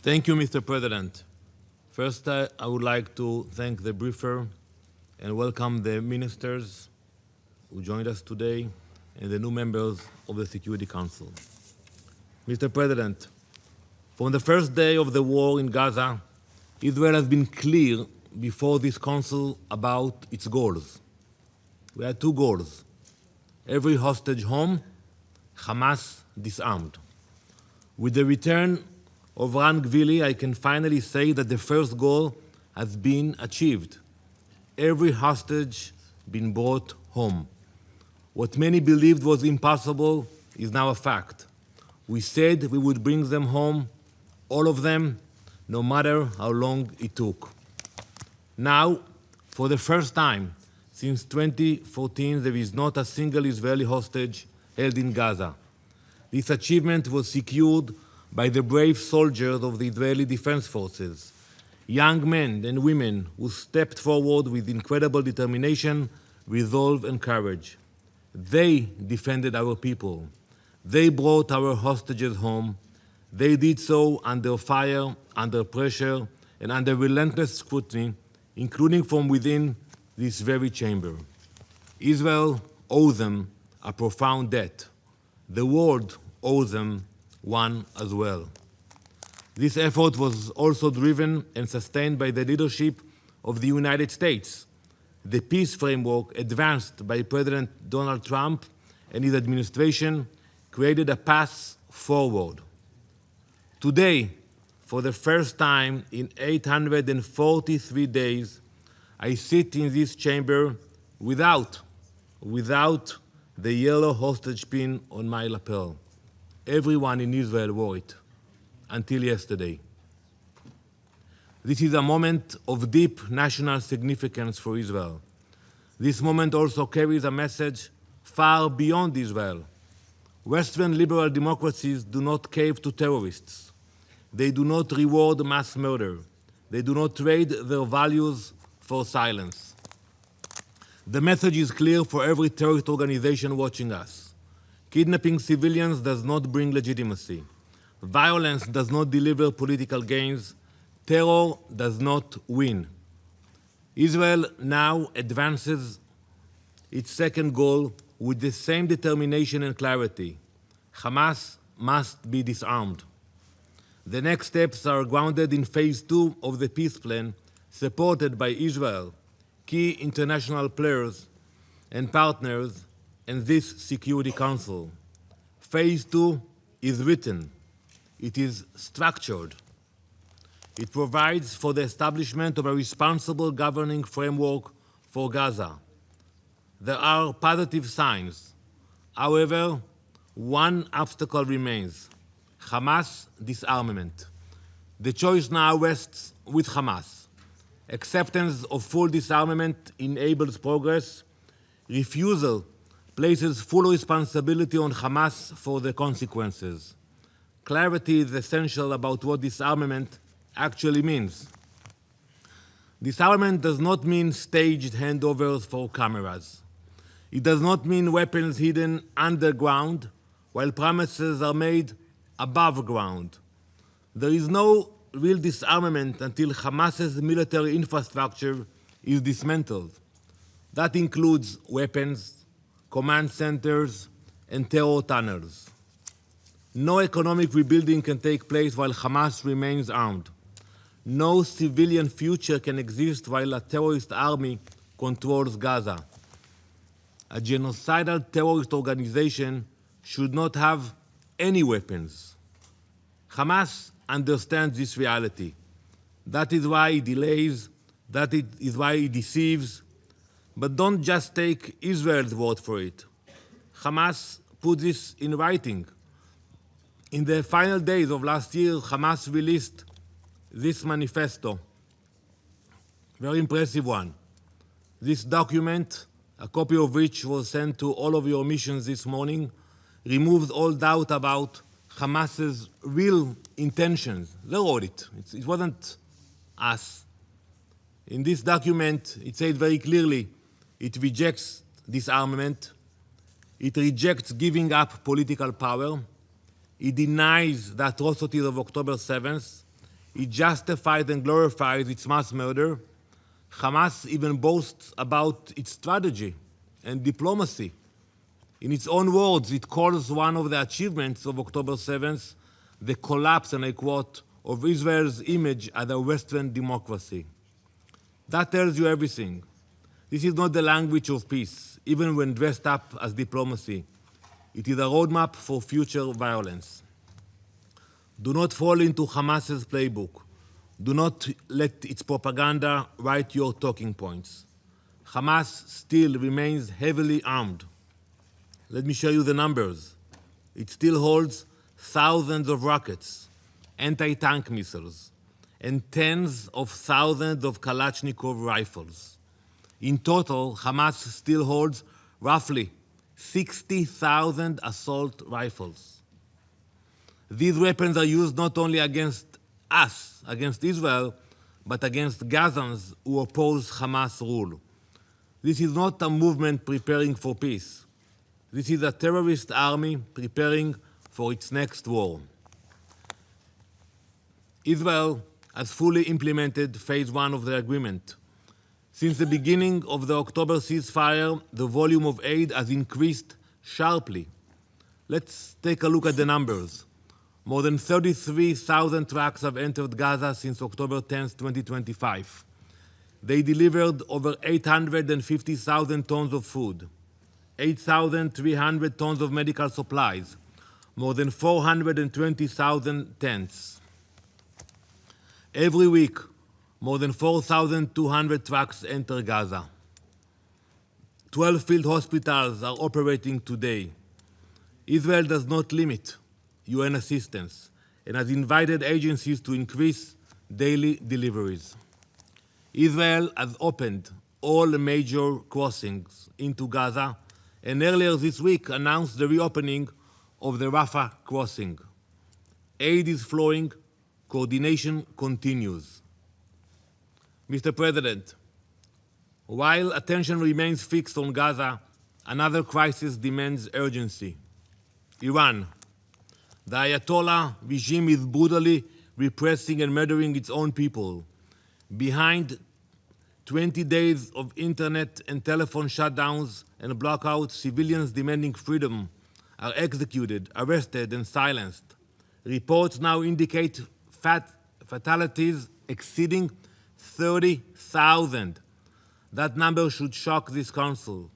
Thank you, Mr. President. First, I would like to thank the briefer and welcome the ministers who joined us today and the new members of the Security Council. Mr. President, from the first day of the war in Gaza, Israel has been clear before this council about its goals. We had two goals: every hostage home, Hamas disarmed. With the return of Ran Gvili, I can finally say that the first goal has been achieved. Every hostage been brought home. What many believed was impossible is now a fact. We said we would bring them home, all of them, no matter how long it took. Now, for the first time since 2014, there is not a single Israeli hostage held in Gaza. This achievement was secured by the brave soldiers of the Israeli Defense Forces, young men and women who stepped forward with incredible determination, resolve, and courage. They defended our people. They brought our hostages home. They did so under fire, under pressure, and under relentless scrutiny, including from within this very chamber. Israel owes them a profound debt. The world owes them one as well. This effort was also driven and sustained by the leadership of the United States. The peace framework advanced by President Donald Trump and his administration created a path forward. Today, for the first time in 843 days, I sit in this chamber without the yellow hostage pin on my lapel. Everyone in Israel wore it, until yesterday. This is a moment of deep national significance for Israel. This moment also carries a message far beyond Israel. Western liberal democracies do not cave to terrorists. They do not reward mass murder. They do not trade their values for silence. The message is clear for every terrorist organization watching us. Kidnapping civilians does not bring legitimacy. Violence does not deliver political gains. Terror does not win. Israel now advances its second goal with the same determination and clarity. Hamas must be disarmed. The next steps are grounded in phase 2 of the peace plan, supported by Israel, key international players and partners, and this Security Council. Phase 2 is written. It is structured. It provides for the establishment of a responsible governing framework for Gaza. There are positive signs. However, one obstacle remains: Hamas disarmament. The choice now rests with Hamas. Acceptance of full disarmament enables progress. Refusal places full responsibility on Hamas for the consequences. Clarity is essential about what disarmament actually means. Disarmament does not mean staged handovers for cameras. It does not mean weapons hidden underground while promises are made above ground. There is no real disarmament until Hamas's military infrastructure is dismantled. That includes weapons, command centers, and terror tunnels. No economic rebuilding can take place while Hamas remains armed. No civilian future can exist while a terrorist army controls Gaza. A genocidal terrorist organization should not have any weapons. Hamas understands this reality. That is why it delays, that is why it deceives. But don't just take Israel's word for it. Hamas put this in writing. In the final days of last year, Hamas released this manifesto, very impressive one. This document, a copy of which was sent to all of your missions this morning, removes all doubt about Hamas's real intentions. They wrote it. It wasn't us. In this document, it says very clearly, it rejects disarmament, it rejects giving up political power, it denies the atrocities of October 7th, It justifies and glorifies its mass murder. Hamas even boasts about its strategy and diplomacy. In its own words, it calls one of the achievements of October 7th the collapse, and I quote, of Israel's image as a Western democracy. That tells you everything. This is not the language of peace, even when dressed up as diplomacy. It is a roadmap for future violence. Do not fall into Hamas's playbook. Do not let its propaganda write your talking points. Hamas still remains heavily armed. Let me show you the numbers. It still holds thousands of rockets, anti-tank missiles, and tens of thousands of Kalashnikov rifles. In total, Hamas still holds roughly 60,000 assault rifles. These weapons are used not only against us, against Israel, but against Gazans who oppose Hamas rule. This is not a movement preparing for peace. This is a terrorist army preparing for its next war. Israel has fully implemented phase 1 of the agreement. Since the beginning of the October ceasefire, the volume of aid has increased sharply. Let's take a look at the numbers. More than 33,000 trucks have entered Gaza since October 10, 2025. They delivered over 850,000 tons of food, 8,300 tons of medical supplies, more than 420,000 tents. Every week, more than 4,200 trucks enter Gaza. 12 field hospitals are operating today. Israel does not limit UN assistance and has invited agencies to increase daily deliveries. Israel has opened all major crossings into Gaza and earlier this week announced the reopening of the Rafah crossing. Aid is flowing, coordination continues. Mr. President, while attention remains fixed on Gaza, another crisis demands urgency. Iran. The Ayatollah regime is brutally repressing and murdering its own people. Behind 20 days of internet and telephone shutdowns and blackouts, civilians demanding freedom are executed, arrested, and silenced. Reports now indicate fatalities exceeding 30,000. That number should shock this council.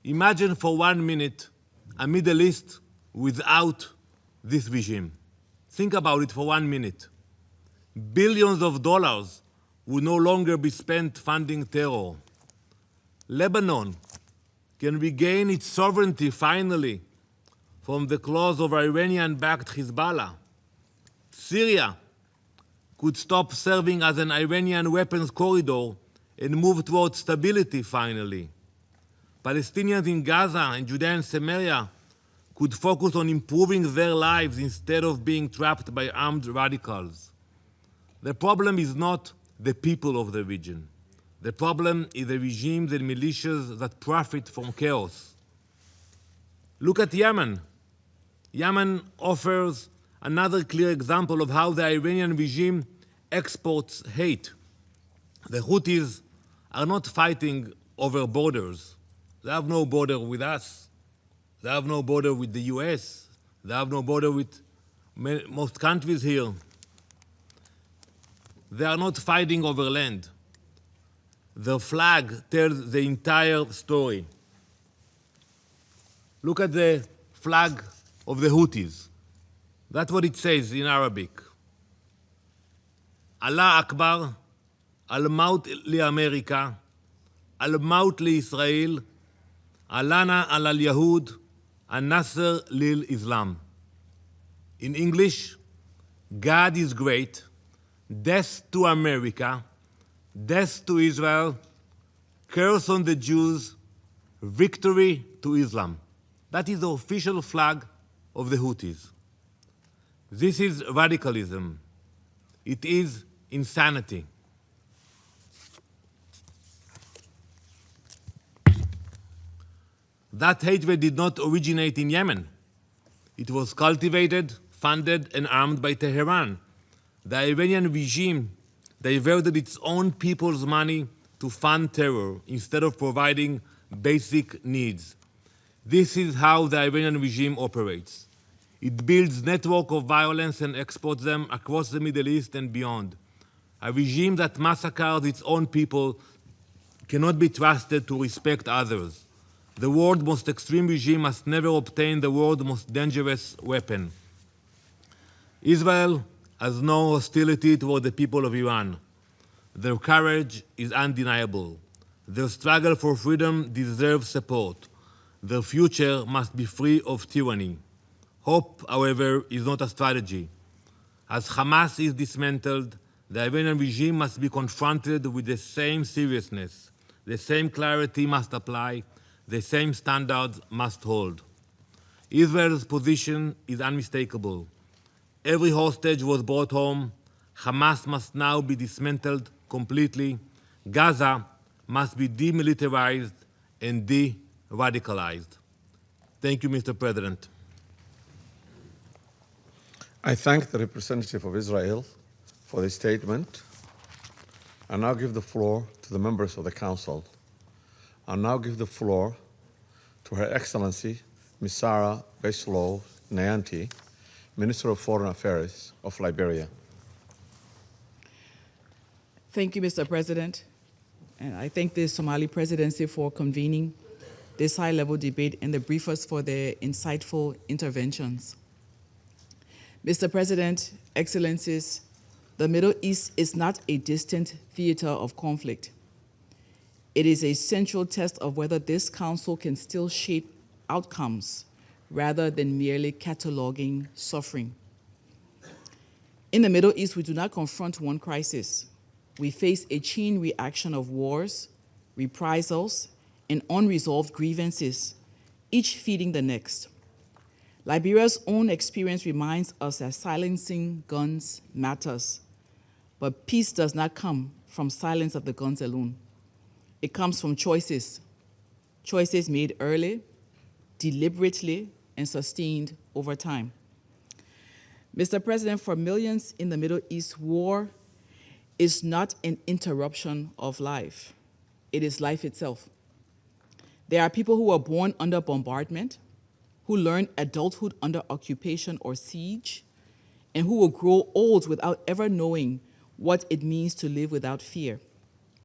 Imagine for 1 minute a Middle East without this regime. Think about it for 1 minute. Billions of dollars would no longer be spent funding terror. Lebanon can regain its sovereignty finally from the claws of Iranian-backed Hezbollah. Syria could stop serving as an Iranian weapons corridor and move towards stability finally. Palestinians in Gaza and Judea and Samaria could focus on improving their lives instead of being trapped by armed radicals. The problem is not the people of the region. The problem is the regimes and militias that profit from chaos. Look at Yemen. Yemen offers another clear example of how the Iranian regime exports hate. The Houthis are not fighting over borders. They have no border with us. They have no border with the US. They have no border with most countries here. They are not fighting over land. The flag tells the entire story. Look at the flag of the Houthis. That's what it says in Arabic. Allah Akbar, Al-Maut li-America, Al-Maut li-Israel, Alana al-Yahud, Al-Nasr lil-Islam. In English, God is great, death to America, death to Israel, curse on the Jews, victory to Islam. That is the official flag of the Houthis. This is radicalism. It is insanity. That hatred did not originate in Yemen. It was cultivated, funded, and armed by Tehran. The Iranian regime diverted its own people's money to fund terror instead of providing basic needs. This is how the Iranian regime operates. It builds networks of violence and exports them across the Middle East and beyond. A regime that massacres its own people cannot be trusted to respect others. The world's most extreme regime must never obtain the world's most dangerous weapon. Israel has no hostility toward the people of Iran. Their courage is undeniable. Their struggle for freedom deserves support. Their future must be free of tyranny. Hope, however, is not a strategy. As Hamas is dismantled, the Iranian regime must be confronted with the same seriousness. The same clarity must apply. The same standards must hold. Israel's position is unmistakable. Every hostage was brought home. Hamas must now be dismantled completely. Gaza must be demilitarized and de-radicalized. Thank you, Mr. President. I thank the representative of Israel for the statement. I now give the floor to the members of the Council. I now give the floor to Her Excellency, Ms. Sarah Beslow Nyanti, Minister of Foreign Affairs of Liberia. Thank you, Mr. President. And I thank the Somali presidency for convening this high-level debate and the briefers for their insightful interventions. Mr. President, Excellencies, the Middle East is not a distant theater of conflict. It is a central test of whether this Council can still shape outcomes rather than merely cataloging suffering. In the Middle East, we do not confront one crisis. We face a chain reaction of wars, reprisals, and unresolved grievances, each feeding the next. Liberia's own experience reminds us that silencing guns matters, but peace does not come from silence of the guns alone. It comes from choices made early, deliberately, and sustained over time. Mr. President, for millions in the Middle East, war is not an interruption of life. It is life itself. There are people who are born under bombardment, who learn adulthood under occupation or siege, and who will grow old without ever knowing what it means to live without fear.